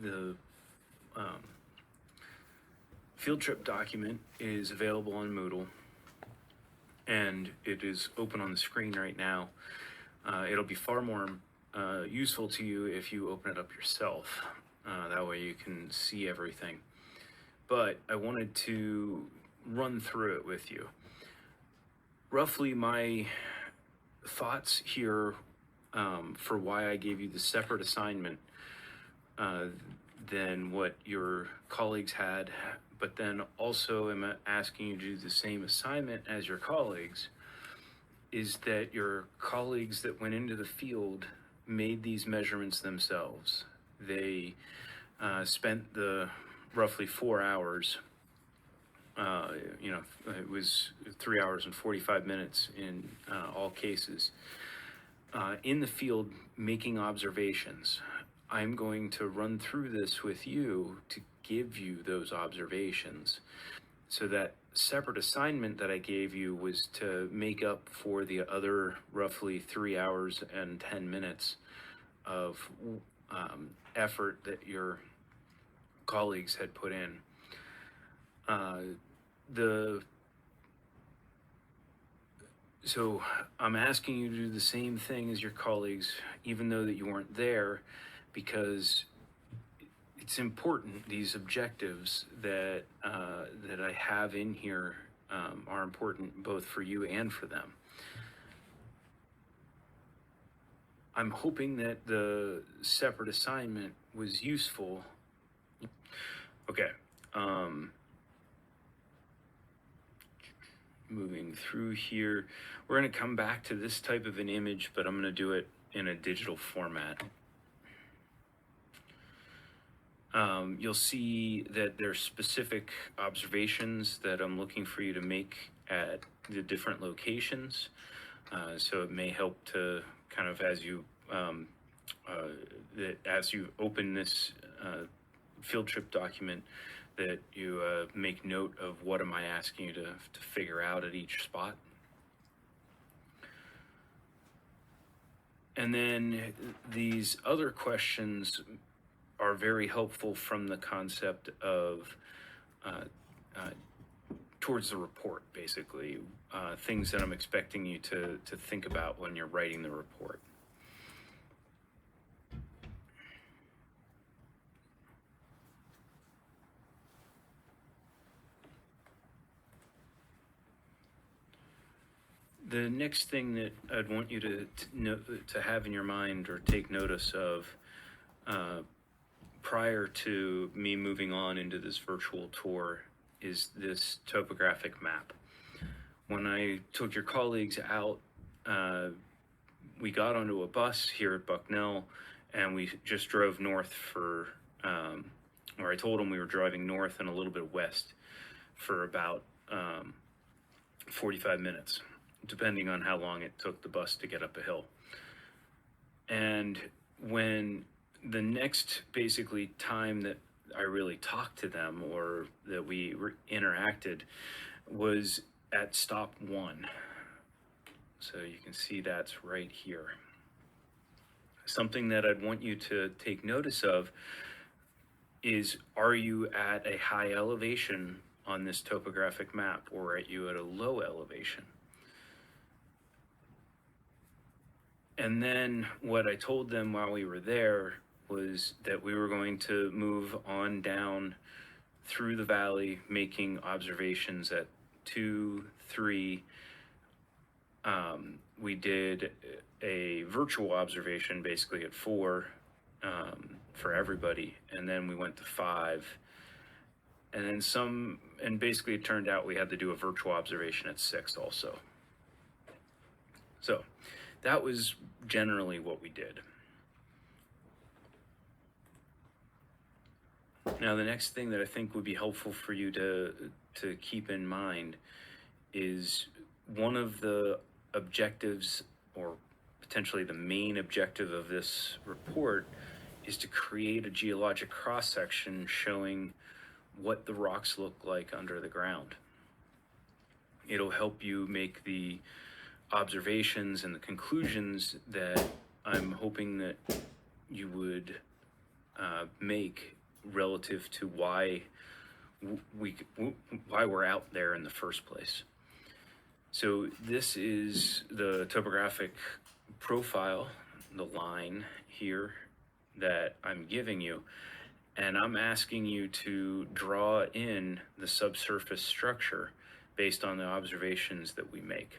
the field trip document is available on Moodle, and it is open on the screen right now. It'll be far more useful to you if you open it up yourself. That way you can see everything. But I wanted to run through it with you. Roughly my thoughts here for why I gave you the separate assignment than what your colleagues had, but then also am asking you to do the same assignment as your colleagues, is that your colleagues that went into the field made these measurements themselves. They spent the roughly 4 hours, it was 3 hours and 45 minutes in all cases, in the field making observations. I'm going to run through this with you to give you those observations. So that separate assignment that I gave you was to make up for the other roughly 3 hours and 10 minutes of effort that your colleagues had put in. So I'm asking you to do the same thing as your colleagues, even though that you weren't there, because it's important. These objectives that I have in here are important both for you and for them. I'm hoping that the separate assignment was useful. Okay. Moving through here, we're going to come back to this type of an image, but I'm going to do it in a digital format. You'll see that there's specific observations that I'm looking for you to make at the different locations. So it may help to kind of, as you open this field trip document, that you make note of what am I asking you to figure out at each spot. And then these other questions are very helpful from the concept of towards the report, basically, things that I'm expecting you to think about when you're writing the report. The next thing that I'd want you to have in your mind or take notice of prior to me moving on into this virtual tour is this topographic map. When I took your colleagues out, we got onto a bus here at Bucknell, and we just drove north for, or I told them we were driving north and a little bit west for about 45 minutes, depending on how long it took the bus to get up a hill. And when the next basically time that I really talked to them or that we interacted was at stop 1. So you can see that's right here. Something that I'd want you to take notice of is, are you at a high elevation on this topographic map, or are you at a low elevation? And then what I told them while we were there was that we were going to move on down through the valley, making observations at 2, 3. We did a virtual observation basically at 4 for everybody, and then we went to 5. And then and basically it turned out we had to do a virtual observation at 6 also. So that was generally what we did. Now, the next thing that I think would be helpful for you to keep in mind is one of the objectives, or potentially the main objective of this report, is to create a geologic cross-section showing what the rocks look like under the ground. It'll help you make the observations and the conclusions that I'm hoping that you would make relative to why why we're out there in the first place. So this is the topographic profile, the line here that I'm giving you, and I'm asking you to draw in the subsurface structure based on the observations that we make.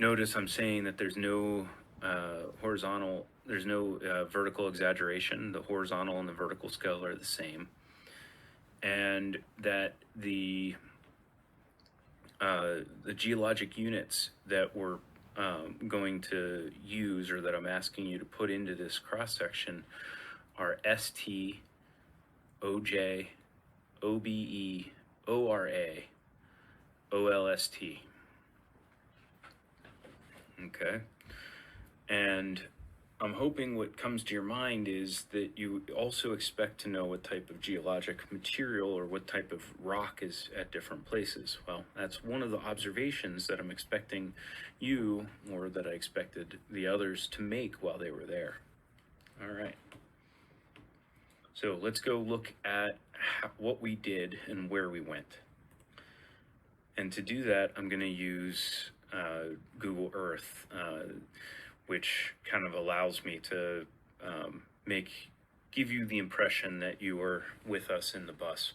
Notice I'm saying that there's no vertical exaggeration. The horizontal and the vertical scale are the same, and that the geologic units that we're going to use, or that I'm asking you to put into this cross section, are ST, OJ, OBE, ORA, OLST. Okay. And I'm hoping what comes to your mind is that you also expect to know what type of geologic material or what type of rock is at different places. Well, that's one of the observations that I'm expecting you, or that I expected the others, to make while they were there. All right. So let's go look at what we did and where we went. And to do that, I'm going to use Google Earth, which kind of allows me to give you the impression that you were with us in the bus.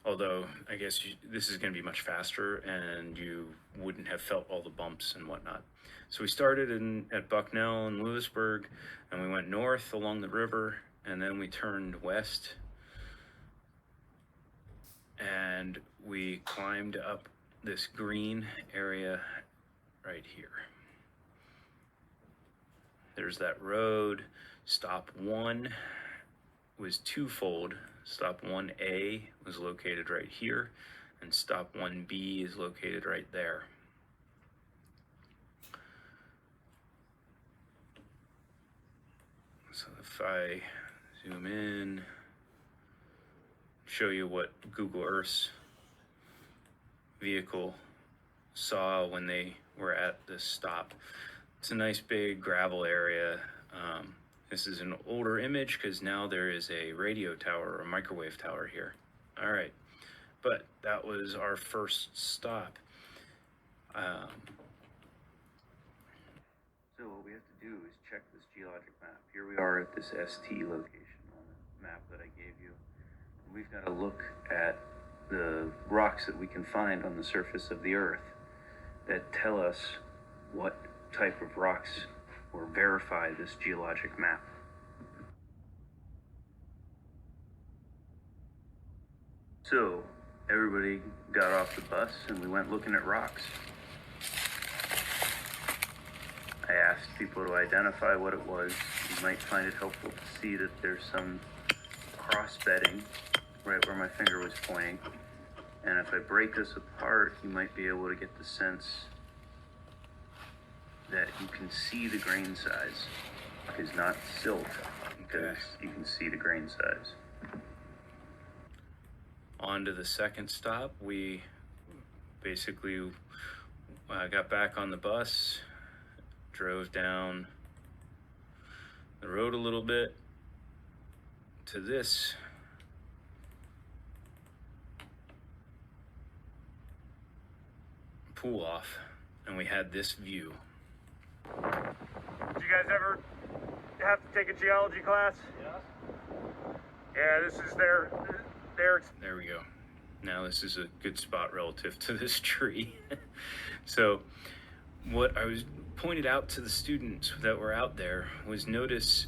Although I guess this is going to be much faster, and you wouldn't have felt all the bumps and whatnot. So we started at Bucknell and Lewisburg, and we went north along the river, and then we turned west, and we climbed up this green area right here. There's that road. Stop 1 was twofold. Stop 1A was located right here, and stop 1B is located right there. So if I zoom in, show you what Google Earth's vehicle saw when they were at this stop. It's a nice big gravel area. This is an older image because now there is a radio tower or a microwave tower here. All right, but that was our first stop. So what we have to do is check this geologic map. Here we are at this ST location on the map that I gave you. We've got to look at the rocks that we can find on the surface of the Earth that tell us what type of rocks or verify this geologic map. So everybody got off the bus and we went looking at rocks. I asked people to identify what it was. You might find it helpful to see that there's some cross-bedding right where my finger was pointing. And if I break this apart, you might be able to get the sense that you can see the grain size. It's not silt, because you can see the grain size. On to the second stop. We basically got back on the bus, drove down the road a little bit to this pull off, and we had this view. Did you guys ever have to take a geology class? Yeah. Yeah, this is their. There we go. Now this is a good spot relative to this tree. So what I was pointed out to the students that were out there was, notice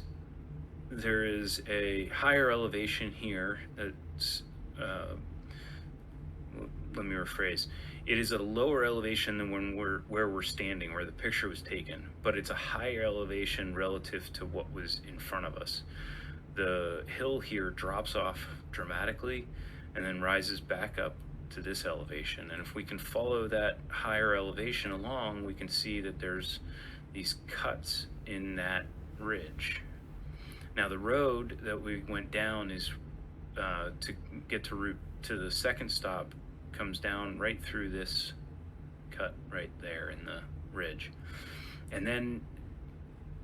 there is a higher elevation here that's, let me rephrase. It is at a lower elevation than where we're standing, where the picture was taken, but it's a higher elevation relative to what was in front of us. The hill here drops off dramatically and then rises back up to this elevation. And if we can follow that higher elevation along, we can see that there's these cuts in that ridge. Now the road that we went down is to get to the second stop, comes down right through this cut right there in the ridge. And then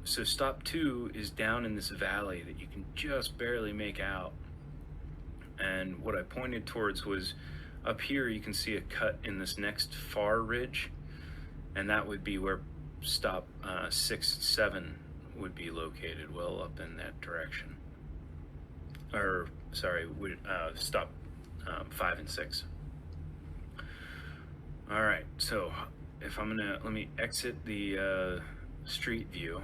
So stop 2 is down in this valley that you can just barely make out. And what I pointed towards was up here, you can see a cut in this next far ridge, and that would be where stop 6 and 7 would be located, well up in that direction. Or, sorry, stop 5 and 6. All right, so if I'm gonna, let me exit the street view.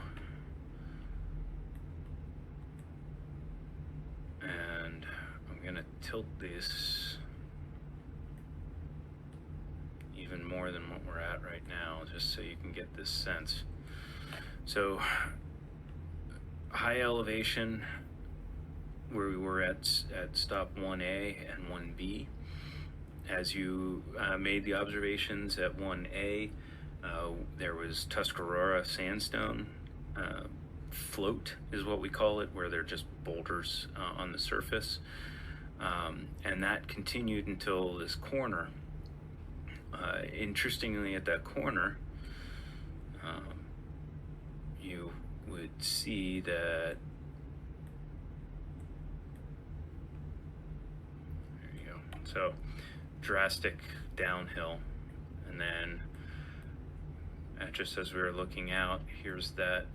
And I'm gonna tilt this even more than what we're at right now, just so you can get this sense. So, high elevation, where we were at stop 1A and 1B. As you made the observations at 1A, there was Tuscarora sandstone. Float is what we call it, where they're just boulders on the surface. And that continued until this corner. Interestingly, at that corner, you would see that, there you go, so drastic downhill, and then just as we were looking out, here's that